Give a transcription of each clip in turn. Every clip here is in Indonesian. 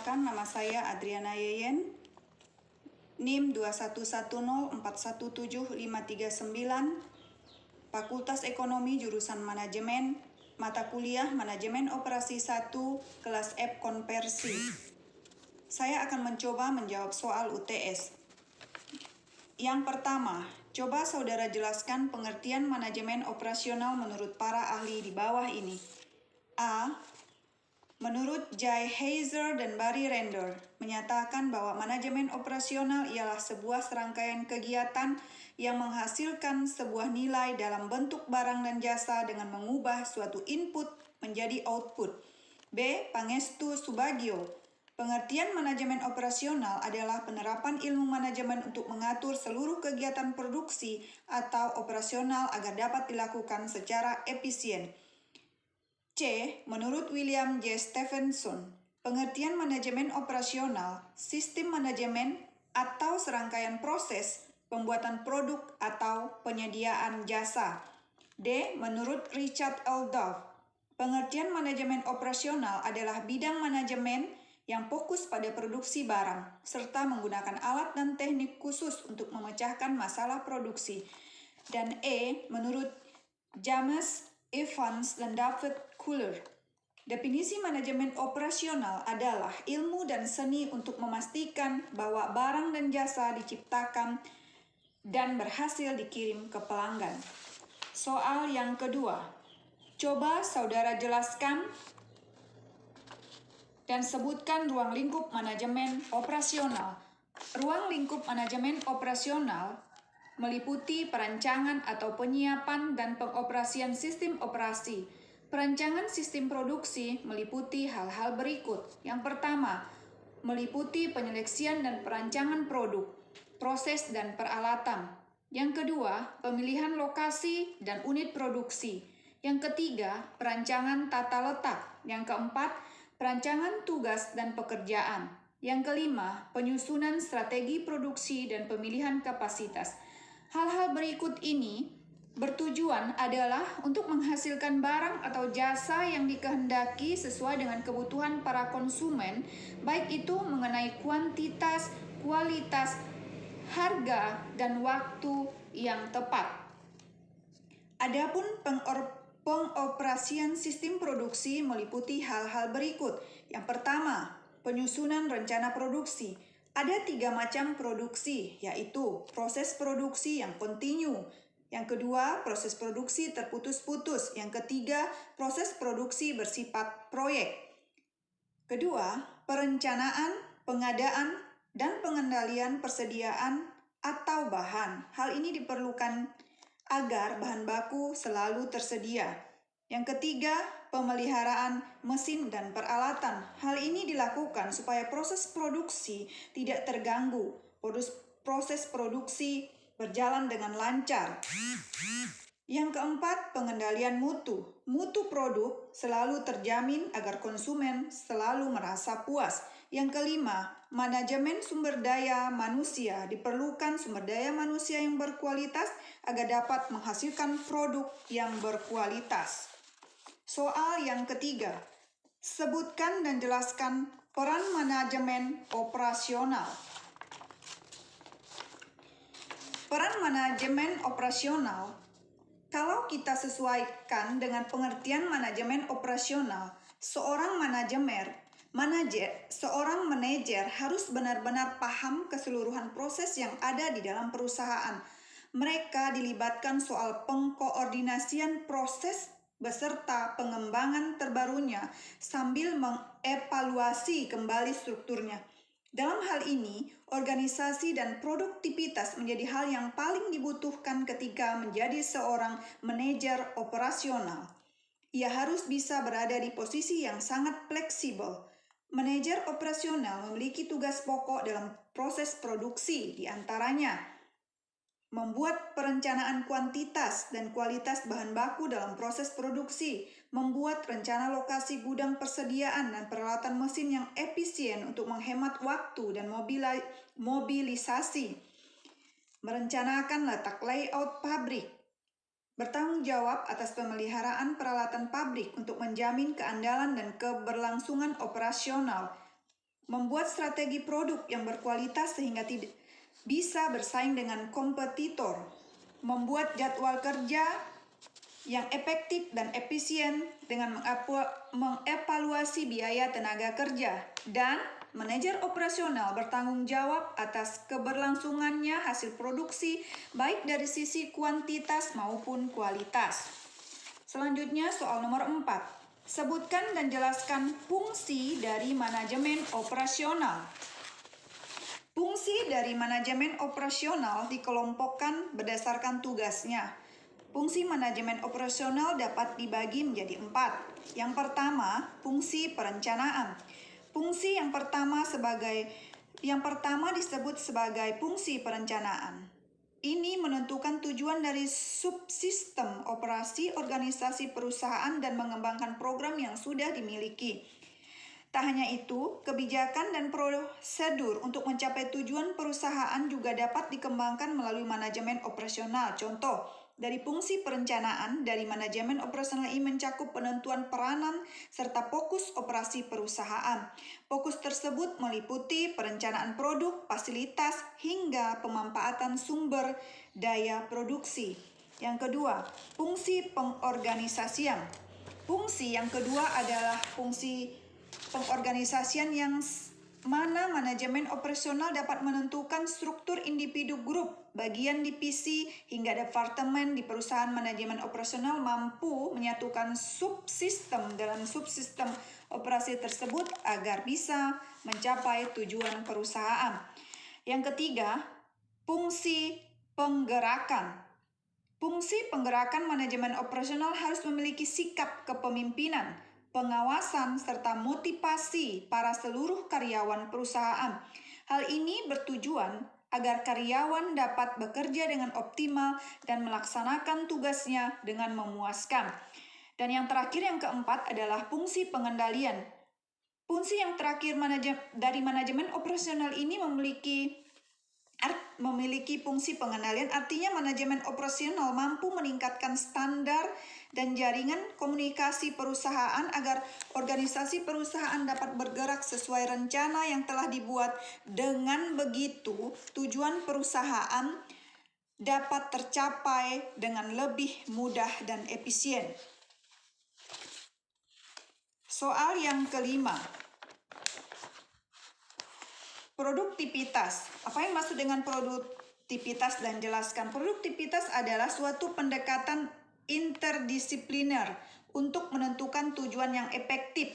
Perkenalkan, nama saya Adriana Yeyen, NIM 211041759, Fakultas Ekonomi jurusan Manajemen, mata kuliah Manajemen Operasi 1, kelas F Konversi. Saya akan mencoba menjawab soal UTS. Yang pertama, coba saudara jelaskan pengertian manajemen operasional menurut para ahli di bawah ini. A. Menurut Jay Heiser dan Barry Render, menyatakan bahwa manajemen operasional ialah sebuah serangkaian kegiatan yang menghasilkan sebuah nilai dalam bentuk barang dan jasa dengan mengubah suatu input menjadi output. B. Pangestu Subagio, pengertian manajemen operasional adalah penerapan ilmu manajemen untuk mengatur seluruh kegiatan produksi atau operasional agar dapat dilakukan secara efisien. C. Menurut William J. Stevenson, pengertian manajemen operasional, sistem manajemen atau serangkaian proses pembuatan produk atau penyediaan jasa. D. Menurut Richard L. Dove, pengertian manajemen operasional adalah bidang manajemen yang fokus pada produksi barang, serta menggunakan alat dan teknik khusus untuk memecahkan masalah produksi. Dan E. Menurut James Evans dan David Kuller, definisi manajemen operasional adalah ilmu dan seni untuk memastikan bahwa barang dan jasa diciptakan dan berhasil dikirim ke pelanggan. Soal yang kedua, coba saudara jelaskan dan sebutkan ruang lingkup manajemen operasional. Ruang lingkup manajemen operasional meliputi perancangan atau penyiapan dan pengoperasian sistem operasi. Perancangan sistem produksi meliputi hal-hal berikut. Yang pertama, meliputi penyeleksian dan perancangan produk, proses dan peralatan. Yang kedua, pemilihan lokasi dan unit produksi. Yang ketiga, perancangan tata letak. Yang keempat, perancangan tugas dan pekerjaan. Yang kelima, penyusunan strategi produksi dan pemilihan kapasitas. Hal-hal berikut ini bertujuan adalah untuk menghasilkan barang atau jasa yang dikehendaki sesuai dengan kebutuhan para konsumen, baik itu mengenai kuantitas, kualitas, harga, dan waktu yang tepat. Adapun pengoperasian sistem produksi meliputi hal-hal berikut. Yang pertama, penyusunan rencana produksi. Ada 3 macam produksi, yaitu proses produksi yang kontinu. Yang kedua, proses produksi terputus-putus. Yang ketiga, proses produksi bersifat proyek. Kedua, perencanaan, pengadaan, dan pengendalian persediaan atau bahan. Hal ini diperlukan agar bahan baku selalu tersedia. Yang ketiga, pemeliharaan mesin dan peralatan. Hal ini dilakukan supaya proses produksi tidak terganggu. Proses produksi berjalan dengan lancar. Yang keempat, pengendalian mutu. Mutu produk selalu terjamin agar konsumen selalu merasa puas. Yang kelima, manajemen sumber daya manusia. Diperlukan sumber daya manusia yang berkualitas agar dapat menghasilkan produk yang berkualitas. Soal yang ketiga, sebutkan dan jelaskan peran manajemen operasional. Peran manajemen operasional, kalau kita sesuaikan dengan pengertian manajemen operasional, seorang manajer harus benar-benar paham keseluruhan proses yang ada di dalam perusahaan. Mereka dilibatkan soal pengkoordinasian proses beserta pengembangan terbarunya sambil mengevaluasi kembali strukturnya. Dalam hal ini, organisasi dan produktivitas menjadi hal yang paling dibutuhkan ketika menjadi seorang manajer operasional. Ia harus bisa berada di posisi yang sangat fleksibel. Manajer operasional memiliki tugas pokok dalam proses produksi, di antaranya membuat perencanaan kuantitas dan kualitas bahan baku dalam proses produksi, membuat rencana lokasi gudang persediaan dan peralatan mesin yang efisien untuk menghemat waktu dan mobilisasi, merencanakan letak layout pabrik, bertanggung jawab atas pemeliharaan peralatan pabrik untuk menjamin keandalan dan keberlangsungan operasional, membuat strategi produk yang berkualitas sehingga tidak bisa bersaing dengan kompetitor, membuat jadwal kerja yang efektif dan efisien dengan mengevaluasi biaya tenaga kerja, dan manajer operasional bertanggung jawab atas keberlangsungannya hasil produksi baik dari sisi kuantitas maupun kualitas. Selanjutnya soal nomor 4. Sebutkan dan jelaskan fungsi dari manajemen operasional. Fungsi dari manajemen operasional dikelompokkan berdasarkan tugasnya. Fungsi manajemen operasional dapat dibagi menjadi 4. Yang pertama, fungsi perencanaan. Fungsi yang pertama disebut sebagai fungsi perencanaan. Ini menentukan tujuan dari subsistem operasi organisasi perusahaan dan mengembangkan program yang sudah dimiliki. Tak hanya itu, kebijakan dan prosedur untuk mencapai tujuan perusahaan juga dapat dikembangkan melalui manajemen operasional. Contoh, dari fungsi perencanaan dari manajemen operasional ini mencakup penentuan peranan serta fokus operasi perusahaan. Fokus tersebut meliputi perencanaan produk, fasilitas, hingga pemanfaatan sumber daya produksi. Yang kedua, fungsi pengorganisasian. Fungsi yang kedua adalah fungsi pengorganisasian yang mana manajemen operasional dapat menentukan struktur individu, grup, bagian divisi, hingga departemen di perusahaan. Manajemen operasional mampu menyatukan subsistem dalam subsistem operasi tersebut agar bisa mencapai tujuan perusahaan. Yang ketiga, fungsi penggerakan. Fungsi penggerakan manajemen operasional harus memiliki sikap kepemimpinan, pengawasan, serta motivasi para seluruh karyawan perusahaan. Hal ini bertujuan agar karyawan dapat bekerja dengan optimal dan melaksanakan tugasnya dengan memuaskan. Dan yang terakhir, yang keempat, adalah fungsi pengendalian. Fungsi yang terakhir dari manajemen operasional ini memiliki fungsi pengendalian, artinya manajemen operasional mampu meningkatkan standar dan jaringan komunikasi perusahaan agar organisasi perusahaan dapat bergerak sesuai rencana yang telah dibuat. Dengan begitu, tujuan perusahaan dapat tercapai dengan lebih mudah dan efisien. Soal yang kelima. Produktivitas. Apa yang maksud dengan produktivitas dan jelaskan? Produktivitas adalah suatu pendekatan interdisipliner untuk menentukan tujuan yang efektif.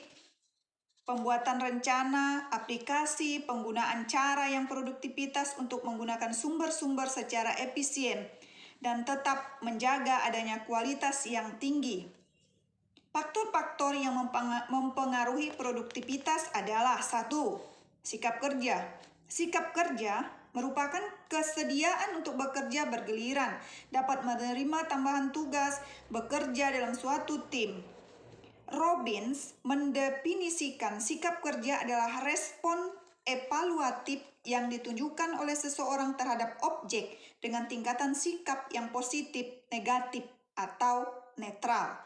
Pembuatan rencana, aplikasi, penggunaan cara yang produktivitas untuk menggunakan sumber-sumber secara efisien dan tetap menjaga adanya kualitas yang tinggi. Faktor-faktor yang mempengaruhi produktivitas adalah 1. Sikap kerja. Sikap kerja merupakan kesediaan untuk bekerja bergiliran, dapat menerima tambahan tugas, bekerja dalam suatu tim. Robbins mendefinisikan sikap kerja adalah respon evaluatif yang ditunjukkan oleh seseorang terhadap objek dengan tingkatan sikap yang positif, negatif, atau netral.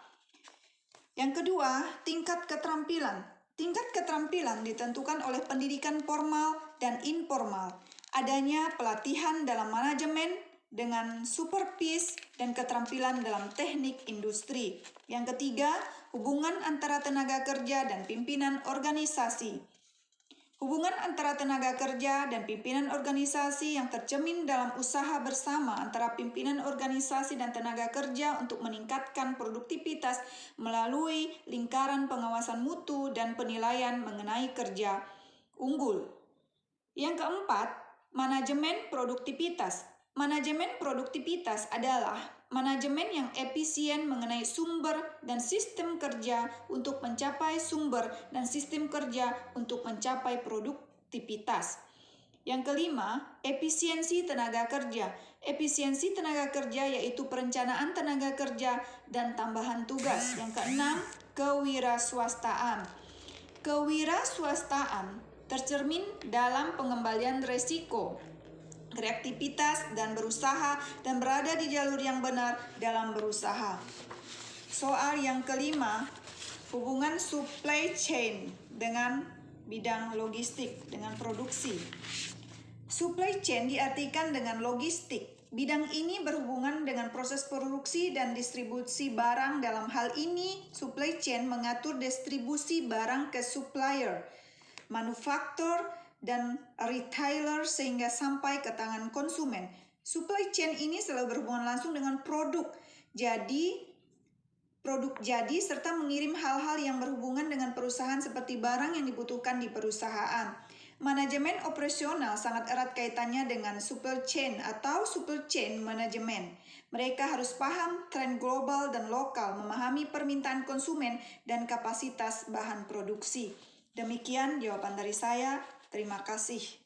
Yang kedua, tingkat keterampilan. Tingkat keterampilan ditentukan oleh pendidikan formal dan informal, adanya pelatihan dalam manajemen dengan supervisi dan keterampilan dalam teknik industri. Yang ketiga, hubungan antara tenaga kerja dan pimpinan organisasi. Hubungan antara tenaga kerja dan pimpinan organisasi yang tercermin dalam usaha bersama antara pimpinan organisasi dan tenaga kerja untuk meningkatkan produktivitas melalui lingkaran pengawasan mutu dan penilaian mengenai kerja unggul. Yang keempat, manajemen produktivitas. Manajemen produktivitas adalah manajemen yang efisien mengenai sumber dan sistem kerja untuk mencapai sumber dan sistem kerja untuk mencapai produktivitas. Yang kelima, efisiensi tenaga kerja. Efisiensi tenaga kerja yaitu perencanaan tenaga kerja dan tambahan tugas. Yang keenam, kewirausahaan. Kewirausahaan tercermin dalam pengembalian resiko, kreativitas, dan berusaha dan berada di jalur yang benar dalam berusaha. Soal yang kelima, hubungan supply chain dengan bidang logistik dengan produksi. Supply chain diartikan dengan logistik. Bidang ini berhubungan dengan proses produksi dan distribusi barang. Dalam hal ini, supply chain mengatur distribusi barang ke supplier, manufaktur, dan retailer sehingga sampai ke tangan konsumen. Supply chain ini selalu berhubungan langsung dengan produk jadi serta mengirim hal-hal yang berhubungan dengan perusahaan seperti barang yang dibutuhkan di perusahaan. Manajemen operasional sangat erat kaitannya dengan supply chain atau supply chain manajemen. Mereka harus paham tren global dan lokal, memahami permintaan konsumen dan kapasitas bahan produksi. Demikian jawaban dari saya. Terima kasih.